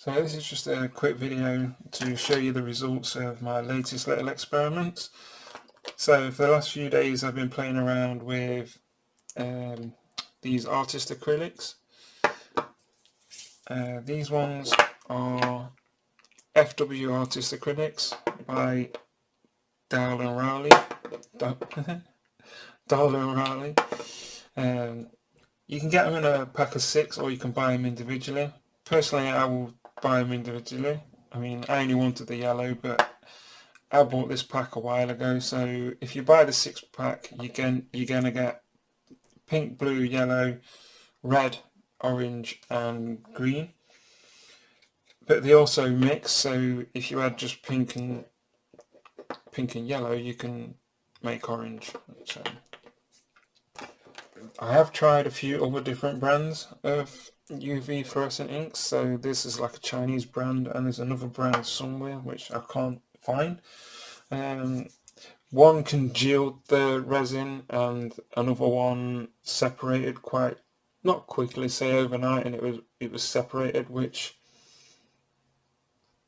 So this is just a quick video to show you the results of my latest little experiments. So for the last few days I've been playing around with these artist acrylics. These ones are FW Artist Acrylics by Dowell and Riley. You can get them in a pack of 6 or you can buy them individually. Personally, I will buy them individually. I mean, I only wanted the yellow, but I bought this pack a while ago. So if you buy the 6 pack, you're gonna get pink, blue, yellow, red, orange, and green. But they also mix. So if you add just pink and yellow, you can make orange. So I have tried a few other different brands of UV fluorescent inks. So this is like a Chinese brand, and there's another brand somewhere which I can't find. One congealed the resin and another one separated not quickly, say overnight, and it was separated, which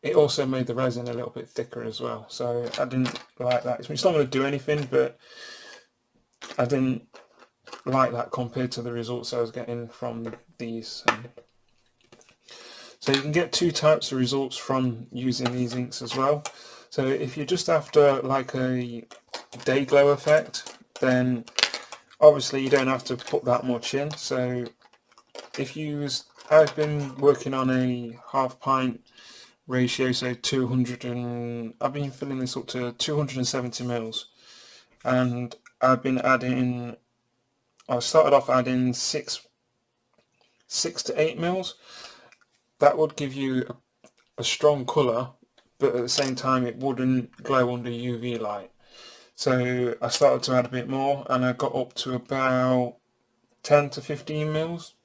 it also made the resin a little bit thicker as well. So I didn't like that. It's not going to do anything, but I didn't like that compared to the results I was getting from these. So you can get 2 types of results from using these inks as well. So if you're just after like a day glow effect, then obviously you don't have to put that much in. So if you use, I've been working on a half pint ratio, so 200 and I've been filling this up to 270 mils, and I've been adding, I started off adding 6 to 8 mils. That would give you a strong colour, but at the same time it wouldn't glow under UV light. So I started to add a bit more, and I got up to about 10 to 15 mils.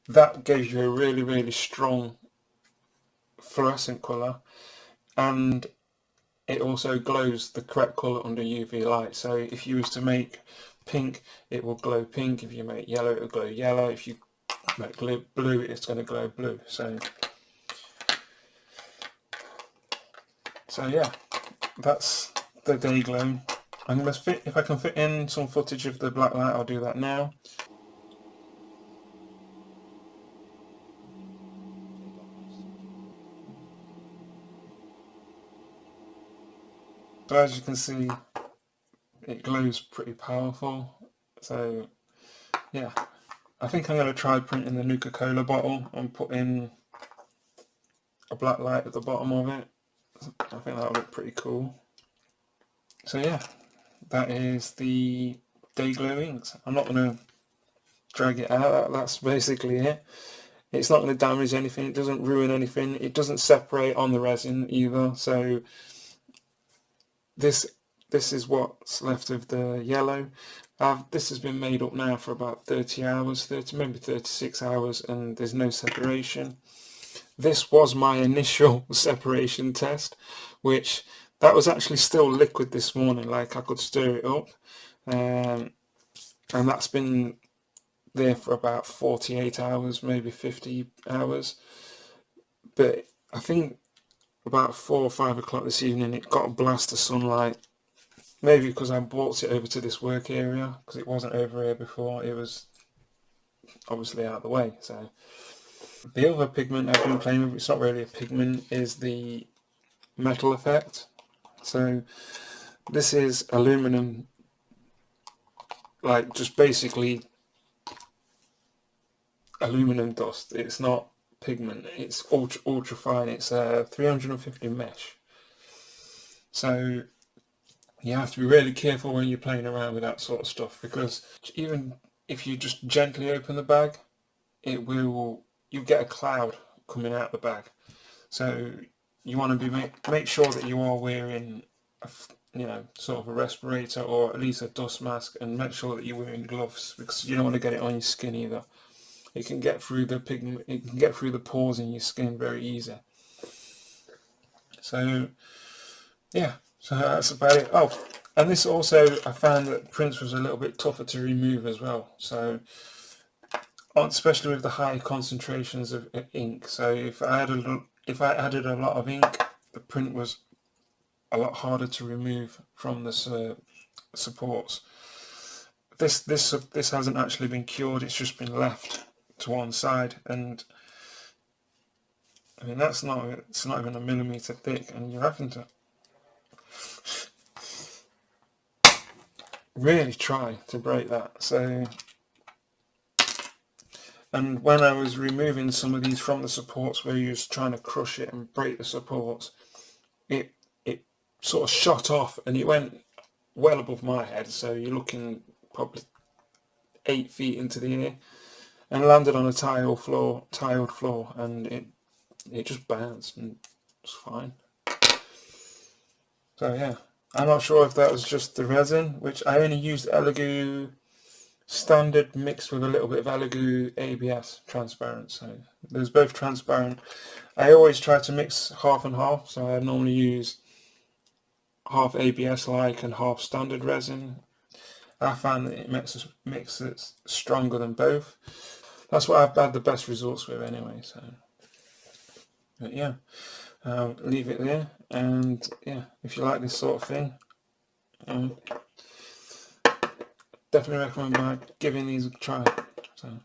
That gives you a really strong fluorescent colour, and it also glows the correct colour under UV light. So if you was to make pink, it will glow pink. If you make yellow, it will glow yellow. If you make blue, it's going to glow blue. So yeah, that's the day glow. I'm going to if I can fit in some footage of the black light, I'll do that now. So as you can see, it glows pretty powerful. So yeah, I think I'm going to try printing the Nuka-Cola bottle and putting a black light at the bottom of it. I think that'll look pretty cool. So yeah, that is the dayglow inks. I'm not going to drag it out, that's basically it. It's not going to damage anything, it doesn't ruin anything, it doesn't separate on the resin either. So this is what's left of the yellow. This has been made up now for about 30 hours, maybe 36 hours, and there's no separation. This was my initial separation test, which that was actually still liquid this morning, like I could stir it up, and that's been there for about 48 hours, maybe 50 hours. But I think about 4 or 5 o'clock this evening it got a blast of sunlight, maybe because I brought it over to this work area, because it wasn't over here before. It was obviously out of the way. So the other pigment I've been playing with, it's not really a pigment, is the metal effect. So this is aluminium, like just basically aluminum dust. It's not pigment, it's ultra fine. It's 350 mesh. So you have to be really careful when you're playing around with that sort of stuff, because even if you just gently open the bag, you get a cloud coming out the bag. So you want to make sure that you are wearing sort of a respirator, or at least a dust mask, and make sure that you're wearing gloves, because you don't want to get it on your skin either. It can get through the pigment, it can get through the pores in your skin very easy. So yeah, so that's about it. Oh, and this also, I found that prints was a little bit tougher to remove as well. So especially with the high concentrations of ink. So if I added a lot of ink, the print was a lot harder to remove from the supports. This hasn't actually been cured; it's just been left to one side, and I mean it's not even a millimeter thick, and you're having to really try to break that. So, and when I was removing some of these from the supports, where you was trying to crush it and break the supports, it sort of shot off, and it went well above my head. So you're looking probably 8 feet into the air, and landed on a tiled floor, and it just bounced, and it's fine. So yeah, I'm not sure if that was just the resin, which I only used Elegoo standard mixed with a little bit of Elegoo ABS transparent. So there's both transparent. I always try to mix half and half, so I normally use half ABS like and half standard resin. I find that it makes it stronger than both. That's what I've had the best results with anyway. So, but yeah, I'll leave it there. And yeah, if you like this sort of thing, definitely recommend giving these a try. So.